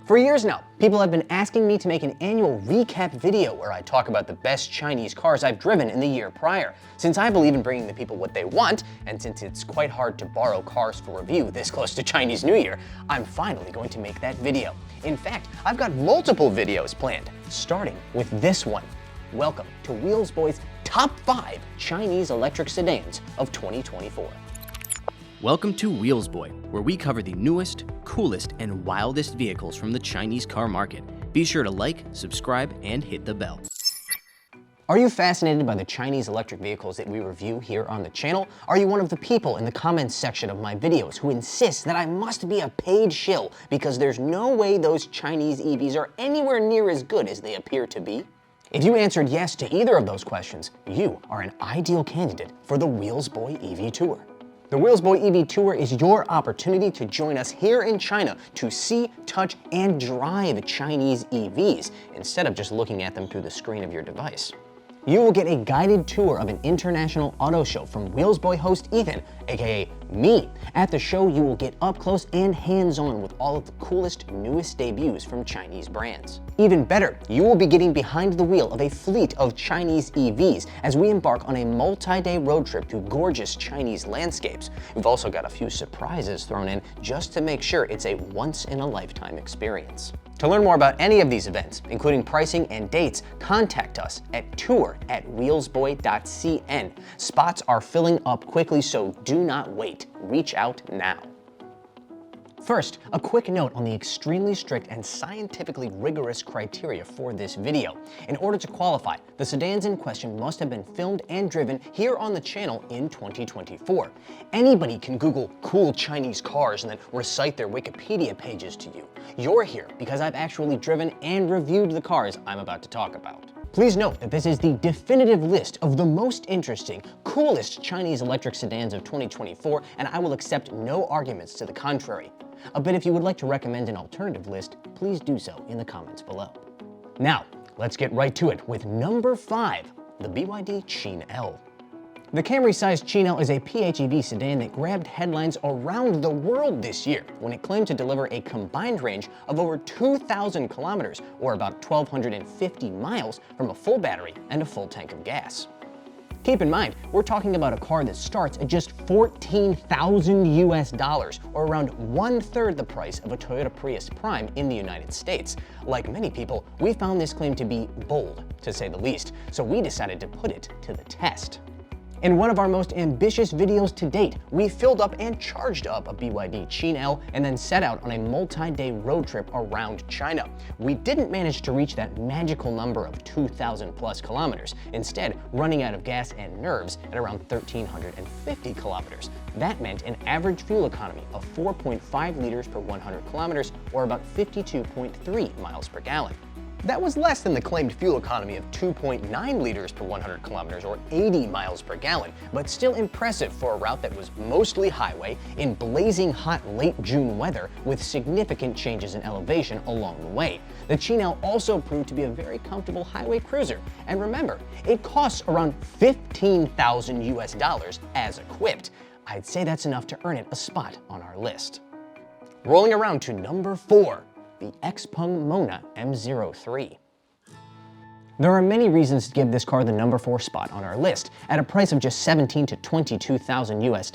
For years now, people have been asking me to make an annual recap video where I talk about the best Chinese cars I've driven in the year prior. Since I believe in bringing the people what they want, and since it's quite hard to borrow cars for review this close to Chinese New Year, I'm finally going to make that video. In fact, I've got multiple videos planned, starting with this one. Welcome to Wheelsboy's Top 5 Chinese Electric Sedans of 2024. Welcome to Wheelsboy, where we cover the newest, coolest, and wildest vehicles from the Chinese car market. Be sure to like, subscribe, and hit the bell. Are you fascinated by the Chinese electric vehicles that we review here on the channel? Are you one of the people in the comments section of my videos who insists that I must be a paid shill because there's no way those Chinese EVs are anywhere near as good as they appear to be? If you answered yes to either of those questions, you are an ideal candidate for the Wheelsboy EV Tour. The Wheelsboy EV Tour is your opportunity to join us here in China to see, touch, and drive Chinese EVs instead of just looking at them through the screen of your device. You will get a guided tour of an international auto show from Wheelsboy host Ethan, aka me. At the show, you will get up close and hands-on with all of the coolest, newest debuts from Chinese brands. Even better, you will be getting behind the wheel of a fleet of Chinese EVs as we embark on a multi-day road trip through gorgeous Chinese landscapes. We've also got a few surprises thrown in just to make sure it's a once-in-a-lifetime experience. To learn more about any of these events, including pricing and dates, contact us at tour@wheelsboy.cn. Spots are filling up quickly, so do not wait. Reach out now. First, a quick note on the extremely strict and scientifically rigorous criteria for this video. In order to qualify, the sedans in question must have been filmed and driven here on the channel in 2024. Anybody can Google cool Chinese cars and then recite their Wikipedia pages to you. You're here because I've actually driven and reviewed the cars I'm about to talk about. Please note that this is the definitive list of the most interesting, coolest Chinese electric sedans of 2024, and I will accept no arguments to the contrary. But if you would like to recommend an alternative list, please do so in the comments below. Now, let's get right to it with number 5, the BYD Chin L. The Camry-sized Chin L is a PHEV sedan that grabbed headlines around the world this year when it claimed to deliver a combined range of over 2,000 kilometers, or about 1,250 miles, from a full battery and a full tank of gas. Keep in mind, we're talking about a car that starts at just $14,000 US, or around 1/3 the price of a Toyota Prius Prime in the United States. Like many people, we found this claim to be bold, to say the least, so we decided to put it to the test. In one of our most ambitious videos to date, we filled up and charged up a BYD Chin L and then set out on a multi-day road trip around China. We didn't manage to reach that magical number of 2,000 plus kilometers, instead running out of gas and nerves at around 1,350 kilometers. That meant an average fuel economy of 4.5 liters per 100 kilometers, or about 52.3 miles per gallon. That was less than the claimed fuel economy of 2.9 liters per 100 kilometers, or 80 miles per gallon, but still impressive for a route that was mostly highway in blazing hot late June weather with significant changes in elevation along the way. The Chin L also proved to be a very comfortable highway cruiser, and remember, it costs around $15,000 US as equipped. I'd say that's enough to earn it a spot on our list. Rolling around to number 4. The XPeng Mona M03. There are many reasons to give this car the number 4 spot on our list. At a price of just $17,000 to $22,000 US,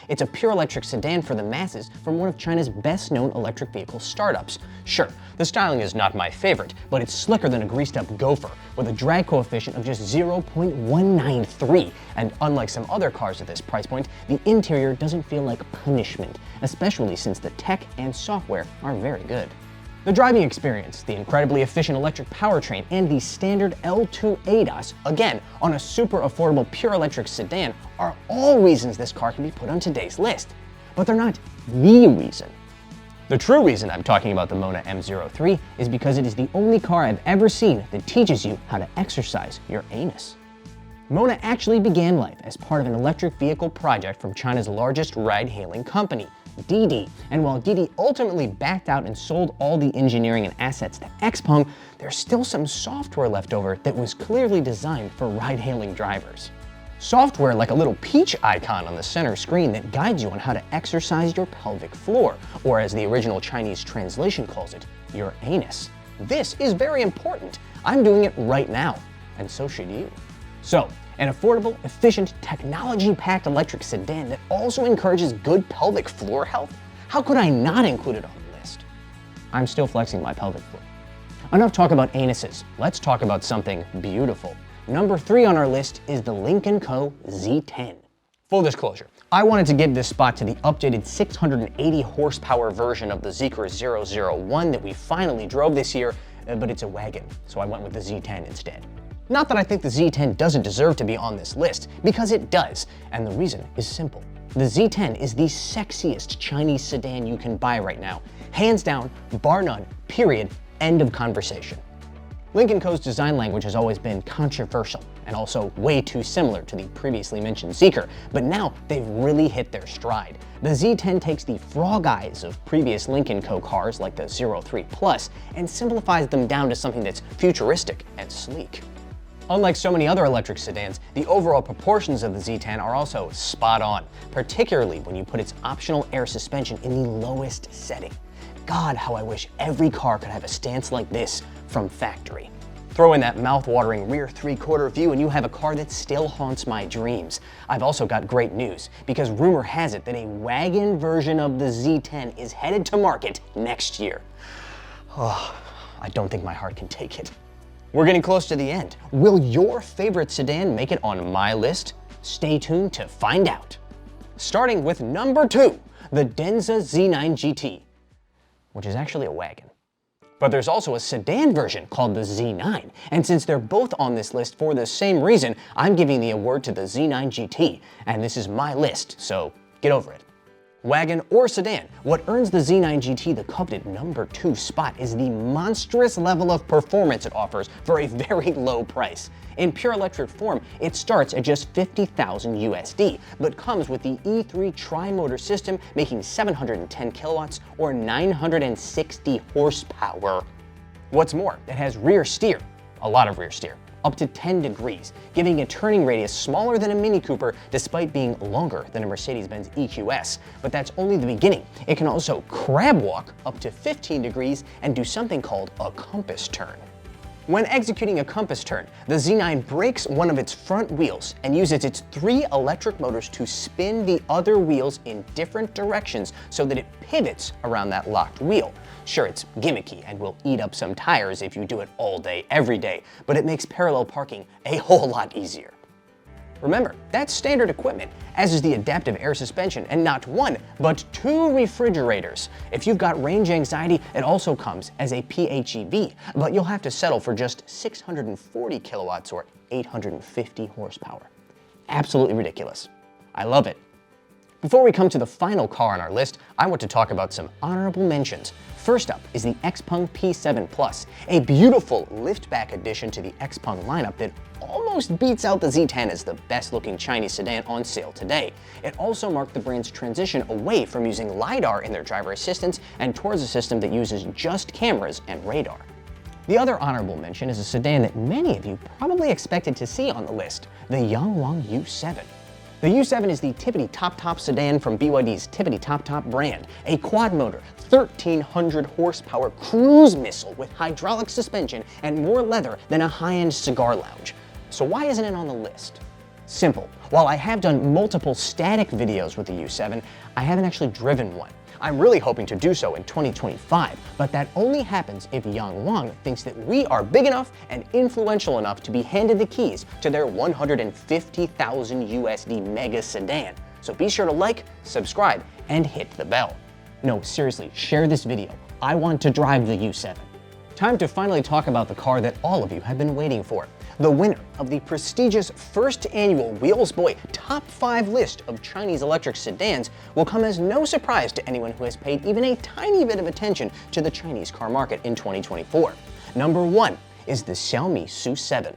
it's a pure electric sedan for the masses from one of China's best-known electric vehicle startups. Sure, the styling is not my favorite, but it's slicker than a greased-up gopher, with a drag coefficient of just 0.193. And unlike some other cars at this price point, the interior doesn't feel like punishment, especially since the tech and software are very good. The driving experience, the incredibly efficient electric powertrain, and the standard L2 ADAS, again, on a super affordable pure electric sedan, are all reasons this car can be put on today's list. But they're not the reason. The true reason I'm talking about the Mona M03 is because it is the only car I've ever seen that teaches you how to exercise your anus. Mona actually began life as part of an electric vehicle project from China's largest ride-hailing company, Didi. And while Didi ultimately backed out and sold all the engineering and assets to XPeng, there's still some software left over that was clearly designed for ride-hailing drivers. Software like a little peach icon on the center screen that guides you on how to exercise your pelvic floor, or as the original Chinese translation calls it, your anus. This is very important. I'm doing it right now, and so should you. So, an affordable, efficient, technology-packed electric sedan that also encourages good pelvic floor health? How could I not include it on the list? I'm still flexing my pelvic floor. Enough talk about anuses. Let's talk about something beautiful. Number 3 on our list is the Lynk & Co. Z10. Full disclosure, I wanted to give this spot to the updated 680 horsepower version of the Zeekr 001 that we finally drove this year, but it's a wagon, so I went with the Z10 instead. Not that I think the Z10 doesn't deserve to be on this list, because it does, and the reason is simple. The Z10 is the sexiest Chinese sedan you can buy right now. Hands down, bar none, period, end of conversation. Lynk & Co.'s design language has always been controversial and also way too similar to the previously mentioned Zeekr, but now they've really hit their stride. The Z10 takes the frog eyes of previous Lynk & Co. cars like the 03 Plus and simplifies them down to something that's futuristic and sleek. Unlike so many other electric sedans, the overall proportions of the Z10 are also spot on, particularly when you put its optional air suspension in the lowest setting. God, how I wish every car could have a stance like this from factory. Throw in that mouth-watering rear three-quarter view and you have a car that still haunts my dreams. I've also got great news, because rumor has it that a wagon version of the Z10 is headed to market next year. Oh, I don't think my heart can take it. We're getting close to the end. Will your favorite sedan make it on my list? Stay tuned to find out. Starting with number 2, the Denza Z9 GT, which is actually a wagon. But there's also a sedan version called the Z9, and since they're both on this list for the same reason, I'm giving the award to the Z9 GT, and this is my list, so get over it. Wagon or sedan, what earns the Z9 GT the coveted number 2 spot is the monstrous level of performance it offers for a very low price. In pure electric form, it starts at just 50,000 USD, but comes with the E3 tri-motor system making 710 kilowatts or 960 horsepower. What's more, it has rear steer, a lot of rear steer, up to 10 degrees, giving a turning radius smaller than a Mini Cooper despite being longer than a Mercedes-Benz EQS. But that's only the beginning. It can also crab walk up to 15 degrees and do something called a compass turn. When executing a compass turn, the Z9 breaks one of its front wheels and uses its 3 electric motors to spin the other wheels in different directions so that it pivots around that locked wheel. Sure, it's gimmicky and will eat up some tires if you do it all day, every day, but it makes parallel parking a whole lot easier. Remember, that's standard equipment, as is the adaptive air suspension, and not 1, but 2 refrigerators. If you've got range anxiety, it also comes as a PHEV, but you'll have to settle for just 640 kilowatts or 850 horsepower. Absolutely ridiculous. I love it. Before we come to the final car on our list, I want to talk about some honorable mentions. First up is the Xpeng P7 Plus, a beautiful liftback addition to the Xpeng lineup that almost beats out the Z10 as the best-looking Chinese sedan on sale today. It also marked the brand's transition away from using LiDAR in their driver assistance and towards a system that uses just cameras and radar. The other honorable mention is a sedan that many of you probably expected to see on the list, the Yangwang U7. The U7 is the Tippity Top sedan from BYD's Tippity Top brand, a quad-motor, 1,300 horsepower cruise missile with hydraulic suspension and more leather than a high-end cigar lounge. So why isn't it on the list? Simple. While I have done multiple static videos with the U7, I haven't actually driven one. I'm really hoping to do so in 2025, but that only happens if Yangwang thinks that we are big enough and influential enough to be handed the keys to their 150,000 USD mega sedan. So be sure to like, subscribe, and hit the bell. No, seriously, share this video. I want to drive the U7. Time to finally talk about the car that all of you have been waiting for. The winner of the prestigious first annual Wheelsboy Top 5 list of Chinese electric sedans will come as no surprise to anyone who has paid even a tiny bit of attention to the Chinese car market in 2024. Number 1 is the Xiaomi SU7.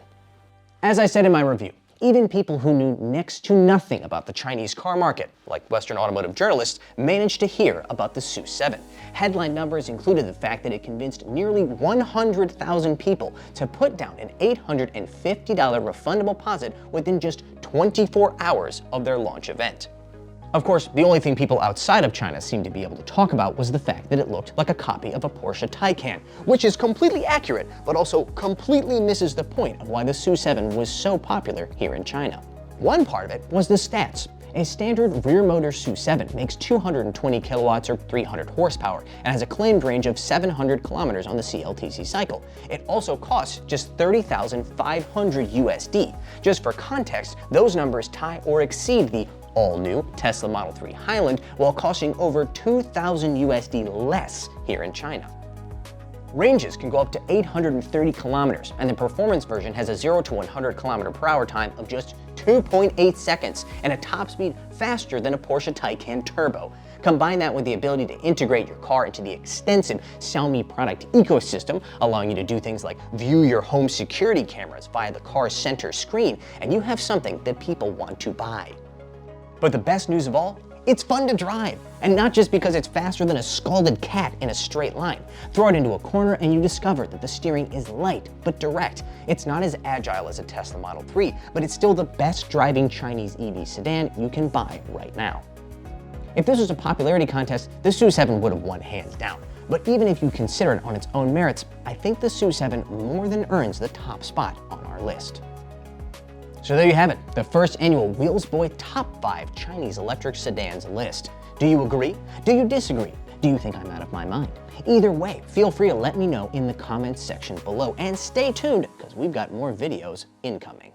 As I said in my review, even people who knew next to nothing about the Chinese car market, like Western automotive journalists, managed to hear about the SU7. Headline numbers included the fact that it convinced nearly 100,000 people to put down an $850 refundable deposit within just 24 hours of their launch event. Of course, the only thing people outside of China seemed to be able to talk about was the fact that it looked like a copy of a Porsche Taycan, which is completely accurate, but also completely misses the point of why the SU-7 was so popular here in China. One part of it was the stats. A standard rear-motor SU-7 makes 220 kilowatts or 300 horsepower and has a claimed range of 700 kilometers on the CLTC cycle. It also costs just $30,500 USD. Just for context, those numbers tie or exceed the all-new Tesla Model 3 Highland while costing over 2,000 USD less here in China. Ranges can go up to 830 kilometers, and the performance version has a 0 to 100 kilometer per hour time of just 2.8 seconds and a top speed faster than a Porsche Taycan Turbo. Combine that with the ability to integrate your car into the extensive Xiaomi product ecosystem, allowing you to do things like view your home security cameras via the car's center screen, and you have something that people want to buy. But the best news of all, it's fun to drive, and not just because it's faster than a scalded cat in a straight line. Throw it into a corner and you discover that the steering is light but direct. It's not as agile as a Tesla Model 3, but it's still the best driving Chinese EV sedan you can buy right now. If this was a popularity contest, the SU-7 would have won hands down. But even if you consider it on its own merits, I think the SU-7 more than earns the top spot on our list. So there you have it, the first annual Wheelsboy Top 5 Chinese Electric Sedans list. Do you agree? Do you disagree? Do you think I'm out of my mind? Either way, feel free to let me know in the comments section below, and stay tuned because we've got more videos incoming.